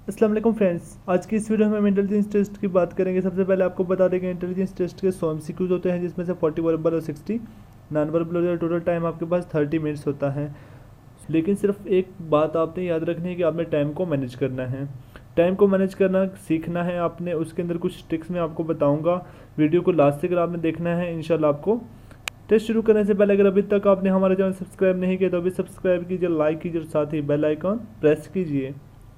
अस्सलाम वालेकुम फ्रेंड्स, आज की इस वीडियो में हम इंटेलिजेंस टेस्ट की बात करेंगे। सबसे पहले आपको बता दें कि इंटेलिजेंस टेस्ट के 100 MCQs होते हैं, जिसमें से 40 वर्बल और 60 नॉन वर्बल होते हैं। टोटल टाइम आपके पास 30 मिनट्स होता है। लेकिन सिर्फ एक बात आपने याद रखनी है कि आपने टाइम को मैनेज करना है। टाइम को मैनेज करना सीखना है आपने। उसके अंदर कुछ ट्रिक्स मैं आपको बताऊँगा। वीडियो को लास्ट तक आपने देखना है। इंशाल्लाह आपको टेस्ट शुरू करने से पहले अगर अभी तक आपने हमारा चैनल सब्सक्राइब नहीं किया तो अभी सब्सक्राइब कीजिए, लाइक कीजिए और साथ ही बेल आइकॉन प्रेस कीजिए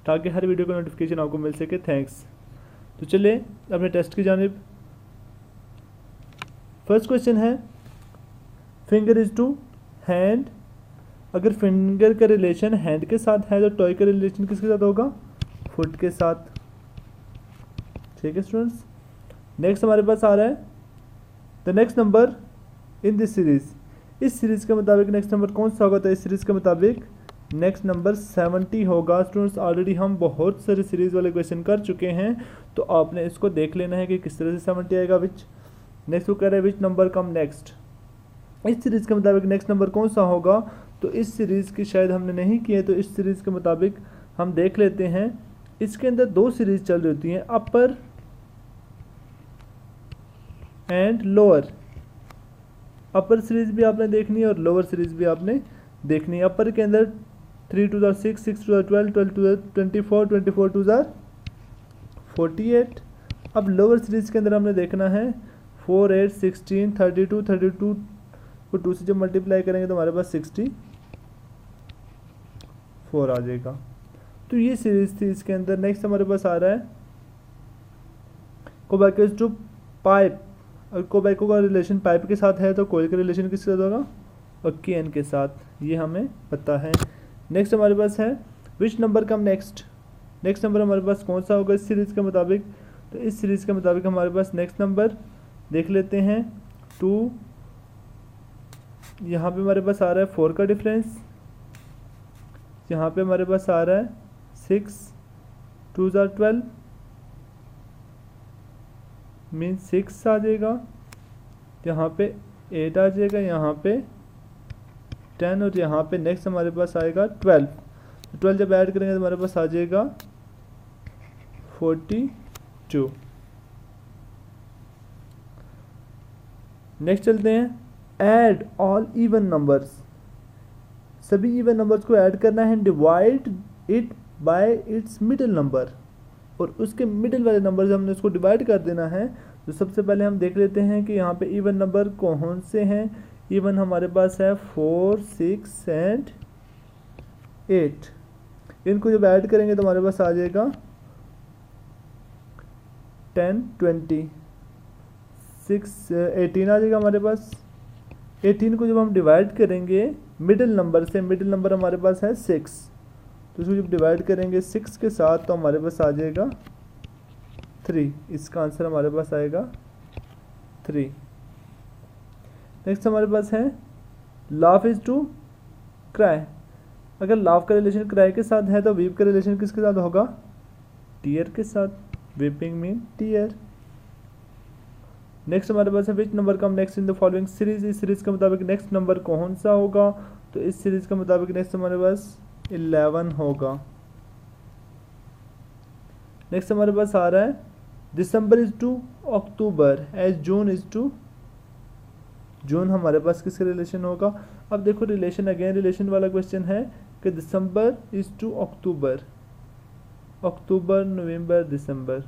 ताकि हर वीडियो का नोटिफिकेशन आपको मिल सके। थैंक्स। तो चलिए अपने टेस्ट की जानिब। फर्स्ट क्वेश्चन है, फिंगर इज टू हैंड। अगर फिंगर का रिलेशन हैंड के साथ है तो टॉय का रिलेशन किसके साथ होगा? फुट के साथ। ठीक है स्टूडेंट्स। नेक्स्ट हमारे पास आ रहा है, the next number in this series. इस सीरीज के मुताबिक नेक्स्ट नंबर कौन सा होगा? तो इस सीरीज के मुताबिक नेक्स्ट नंबर 70 होगा। स्टूडेंट्स ऑलरेडी हम बहुत सारे सीरीज वाले क्वेश्चन कर चुके हैं, तो आपने इसको देख लेना है कि किस तरह से 70 आएगा। विच नेक्स्ट वो कह रहा है विच नंबर कम नेक्स्ट। इस सीरीज के मुताबिक नेक्स्ट नंबर कौन सा होगा? तो इस सीरीज की शायद हमने नहीं की है, तो इस सीरीज के मुताबिक हम देख लेते हैं। इसके अंदर दो सीरीज चल रही होती हैं, अपर एंड लोअर। अपर सीरीज भी आपने देखनी है और लोअर सीरीज भी आपने देखनी है। अपर के अंदर 3 2 6, 6 2 12, 12 2 24, 24 2 48। अब लोअर सीरीज के अंदर हमने देखना है 4 8 16 32 32 को 2 से जब मल्टीप्लाई करेंगे तो हमारे पास 64 आ जाएगा। तो ये सीरीज थी इसके अंदर। नेक्स्ट हमारे पास आ रहा है कोबैकस टू पाइप। और कोबैको का रिलेशन पाइप के साथ है तो कोयल का रिलेशन किसके साथ होगा? और केन के साथ। ये हमें पता है। नेक्स्ट हमारे पास है विच number come next. Next number हमारे पास कौन सा होगा इस सीरीज़ के मुताबिक? तो इस सीरीज़ के मुताबिक हमारे पास नेक्स्ट नंबर देख लेते हैं 2। यहाँ पे हमारे पास आ रहा है 4 का डिफरेंस। यहाँ पे हमारे पास आ रहा है 6 2 12 मीन 6 आ जाएगा। यहाँ पे 8 आ जाएगा, यहाँ पे 10 और यहाँ पे नेक्स्ट हमारे पास आएगा 12। 12 जब ऐड करेंगे तो हमारे पास आ जाएगा 42। नेक्स्ट चलते हैं, ऐड ऑल इवन नंबर्स। सभी इवन नंबर्स को ऐड करना है, divide it by it's middle number. और उसके मिडिल वाले नंबर से हमने उसको डिवाइड कर देना है। तो सबसे पहले हम देख लेते हैं कि यहाँ पे इवन नंबर कौन से हैं। इवन हमारे पास है 4 6 एंड 8। इनको जब ऐड करेंगे तो हमारे पास आ जाएगा 10 20 6 18 आ जाएगा हमारे पास। 18 को जब हम डिवाइड करेंगे मिडिल नंबर से, मिडिल नंबर हमारे पास है 6, तो इसको जब डिवाइड करेंगे 6 के साथ तो हमारे पास आ जाएगा 3। इसका आंसर हमारे पास आएगा 3। नेक्स्ट हमारे पास है लाफ इज टू क्राई। अगर लाफ का रिलेशन क्राई के साथ है तो वीप का रिलेशन किसके साथ होगा? टीयर के साथ। Weeping mean tier. नेक्स्ट हमारे पास है विच number come next in the following series. इस सीरीज के मुताबिक नेक्स्ट नंबर कौन सा होगा? तो इस सीरीज के मुताबिक नेक्स्ट हमारे पास 11 होगा। नेक्स्ट हमारे पास आ रहा है December is to October as June is to. June हमारे पास किसका रिलेशन होगा? अब देखो रिलेशन, अगेन रिलेशन वाला क्वेश्चन है कि December is to October. October November December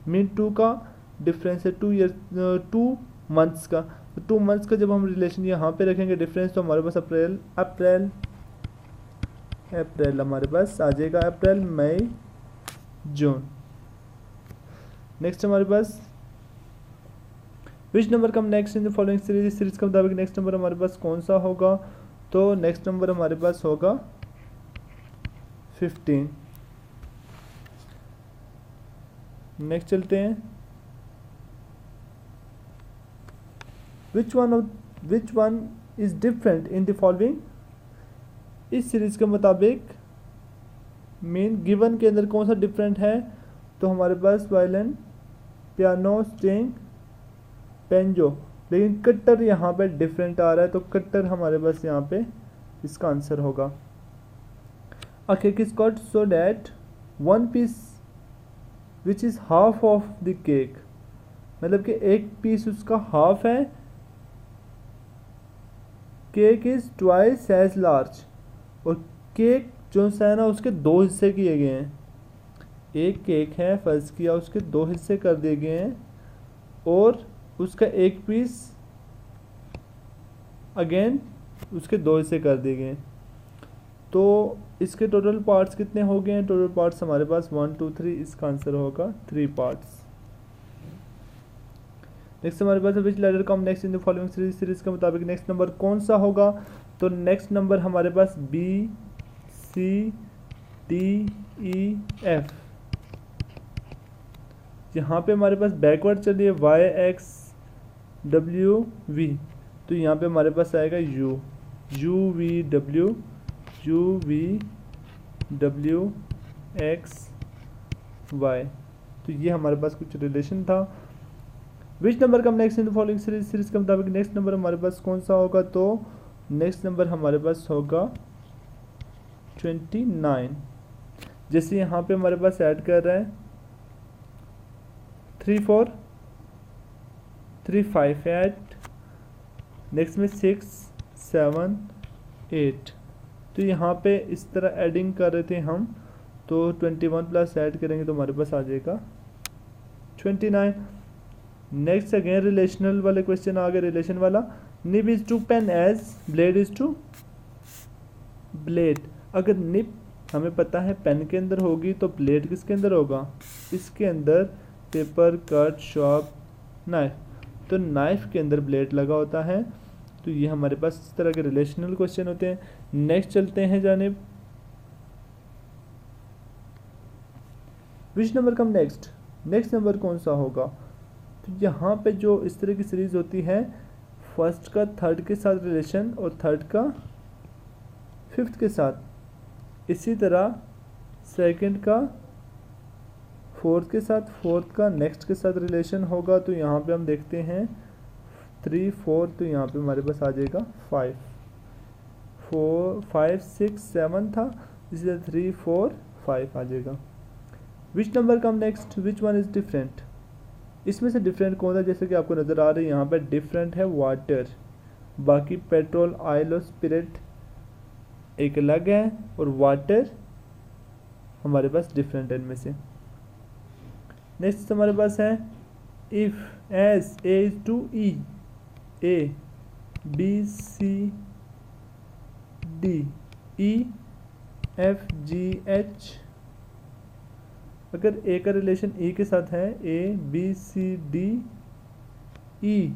mean 2 का डिफरेंस है, 2 मंथ्स का। तो 2 मंथ्स का जब हम रिलेशन यहाँ पे रखेंगे डिफरेंस तो हमारे पास अप्रैल हमारे पास आ जाएगा। अप्रैल मई जून। नेक्स्ट हमारे पास which number come next in the following series. इस सीरीज के मुताबिक नेक्स्ट नंबर हमारे पास कौन सा होगा? तो नेक्स्ट नंबर हमारे पास होगा 15। नेक्स्ट चलते हैं, which one is different in the following. इस सीरीज के मुताबिक मेन गिवन के अंदर कौन सा डिफरेंट है? तो हमारे पास वायलिन, पियानो, स्ट्रिंग, पेंजो। लेकिन कट्टर यहाँ पे डिफरेंट आ रहा है, तो कट्टर हमारे पास यहाँ पे इसका आंसर होगा। A cake is cut so that one piece which is half of the cake, मतलब कि एक पीस उसका हाफ है। Cake is twice as large, और केक जो है ना उसके दो हिस्से किए गए हैं। एक केक है, फर्ज किया उसके दो हिस्से कर दिए गए हैं, और उसका एक पीस अगेन उसके दो हिस्से कर दिए गए हैं। तो इसके टोटल पार्ट्स कितने हो गए हैं? टोटल पार्ट्स हमारे पास 1 2 3, इसका आंसर होगा 3 पार्ट्स। नेक्स्ट हमारे पास which letter come next in the following series, series के मुताबिक नेक्स्ट नंबर कौन सा होगा? तो नेक्स्ट नंबर हमारे पास B C D E F. यहाँ पे हमारे पास बैकवर्ड चलिए वाई एक्स डब्ल्यू वी, तो यहाँ पे हमारे पास आएगा U, U V W X Y. तो ये हमारे पास कुछ रिलेशन था। Which number come next in the following series, series के मुताबिक नेक्स्ट नंबर हमारे पास कौन सा होगा? तो नेक्स्ट नंबर हमारे पास होगा 29। जैसे यहाँ पे हमारे पास ऐड कर रहा है 3 4 3 5 8, नेक्स्ट में 6 7 8। तो यहाँ पे इस तरह एडिंग कर रहे थे हम, तो 21 प्लस ऐड करेंगे तो हमारे पास आ जाएगा 29। नेक्स्ट अगेन रिलेशनल वाले क्वेश्चन आ गए, रिलेशन वाला। Nib is to pen as blade is to blade. अगर निब हमें पता है पेन के अंदर होगी, तो ब्लेड किसके अंदर होगा? इसके अंदर पेपर कट शॉप नाइफ, तो नाइफ के अंदर ब्लेड लगा होता है। तो ये हमारे पास इस तरह के रिलेशनल क्वेश्चन होते हैं। नेक्स्ट चलते हैं जानिब, विच number come next, next number कौन सा होगा? तो यहाँ पे जो इस तरह की सीरीज होती है, फर्स्ट का थर्ड के साथ रिलेशन और थर्ड का फिफ्थ के साथ, इसी तरह सेकंड का फोर्थ के साथ, फोर्थ का नेक्स्ट के साथ रिलेशन होगा। तो यहाँ पे हम देखते हैं 3 4, तो यहाँ पे हमारे पास आ जाएगा 5 4 5 6 7 था, इसी तरह 3 4 5 आ जाएगा। विच number come next, which one is different, इसमें से डिफरेंट कौन सा? जैसे कि आपको नज़र आ रही है यहाँ पे डिफरेंट है वाटर, बाकी पेट्रोल ऑयल और स्पिरिट एक अलग है, और वाटर हमारे पास डिफरेंट है इनमें से। नेक्स्ट हमारे पास है if as A is to E, A B C D E F G H. अगर ए का रिलेशन ई के साथ है, A B C D E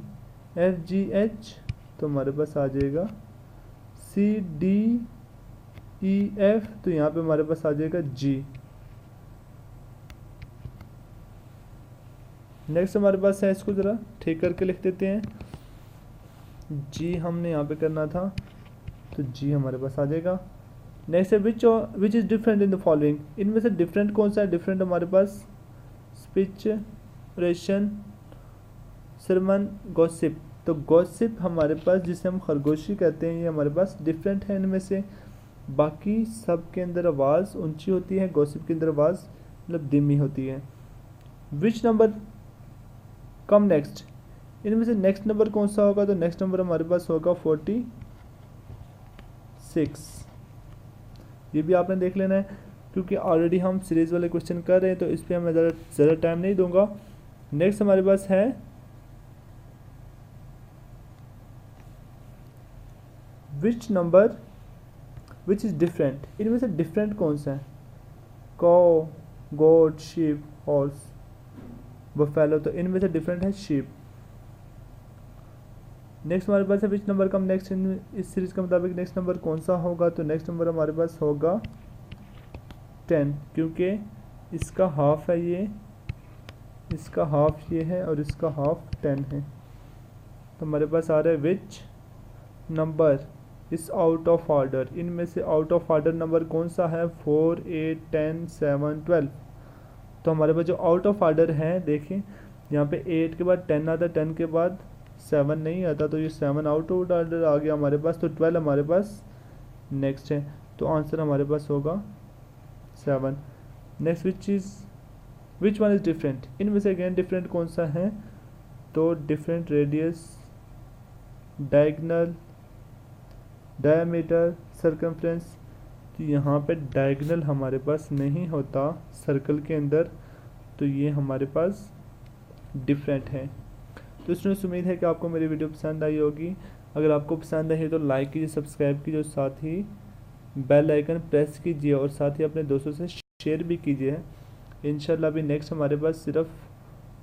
F G H, तो हमारे पास आ जाएगा सी डी ई एफ, तो यहाँ पे हमारे पास आ जाएगा जी। नेक्स्ट हमारे पास है, इसको ज़रा ठीक करके लिख देते हैं, जी हमने यहाँ पे करना था, तो जी हमारे पास आ जाएगा। नेक्स्ट है which is different in the following, इनमें से डिफरेंट कौन सा है? डिफरेंट हमारे पास स्पीच, रेशन, सरमन, गॉसिप। तो गॉसिप हमारे पास जिसे हम खरगोशी कहते हैं, ये हमारे पास डिफरेंट है इनमें से। बाकी सब के अंदर आवाज़ ऊंची होती है, गॉसिप के अंदर आवाज़ मतलब धीमी होती है। विच नंबर कम नेक्स्ट, इनमें से नेक्स्ट नंबर कौन सा होगा? तो नेक्स्ट नंबर हमारे पास होगा 46। ये भी आपने देख लेना है, क्योंकि ऑलरेडी हम सीरीज़ वाले क्वेश्चन कर रहे हैं, तो इस पर मैं ज़्यादा टाइम नहीं दूंगा। नेक्स्ट हमारे पास है which number which is different, इनमें से डिफरेंट कौन सा है? कौ, गोट, शीप, हॉर्स, बफेलो, तो इनमें से डिफरेंट है शीप। नेक्स्ट हमारे पास है विच नंबर कम नेक्स्ट, इन इस सीरीज़ के मुताबिक नेक्स्ट नंबर कौन सा होगा? तो नेक्स्ट नंबर हमारे पास होगा 10, क्योंकि इसका हाफ है ये, इसका हाफ ये है और इसका हाफ 10 है। तो हमारे पास आ रहा है विच नंबर इस आउट ऑफ ऑर्डर, इनमें से आउट ऑफ ऑर्डर नंबर कौन सा है? 4 8 10 7 12। तो हमारे पास जो आउट ऑफ ऑर्डर है, देखिए यहाँ पे 8 के बाद 10 आता है, 10 के बाद 7 नहीं आता, तो ये 7 आउट ऑफ ऑर्डर आ गया हमारे पास। तो 12 हमारे पास नेक्स्ट है, तो आंसर हमारे पास होगा 7। Next which is which one is different, इनमें से अगेन डिफरेंट कौन सा है, तो different radius, diagonal, diameter, circumference. तो यहाँ पे डायगनल हमारे पास नहीं होता सर्कल के अंदर, तो ये हमारे पास डिफरेंट है। तो स्टूडेंट्स उम्मीद है कि आपको मेरी वीडियो पसंद आई होगी। अगर आपको पसंद आई है तो लाइक कीजिए, सब्सक्राइब कीजिए और साथ ही बेल आइकन प्रेस कीजिए और साथ ही अपने दोस्तों से शेयर भी कीजिए। इंशाल्लाह अभी नेक्स्ट हमारे पास सिर्फ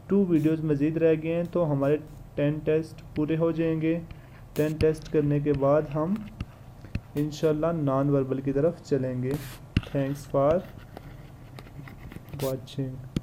2 वीडियोस मज़ीद रह गए हैं, तो हमारे 10 टेस्ट पूरे हो जाएंगे। 10 टेस्ट करने के बाद हम इंशाल्लाह नॉन वर्बल की तरफ चलेंगे। Thanks for watching.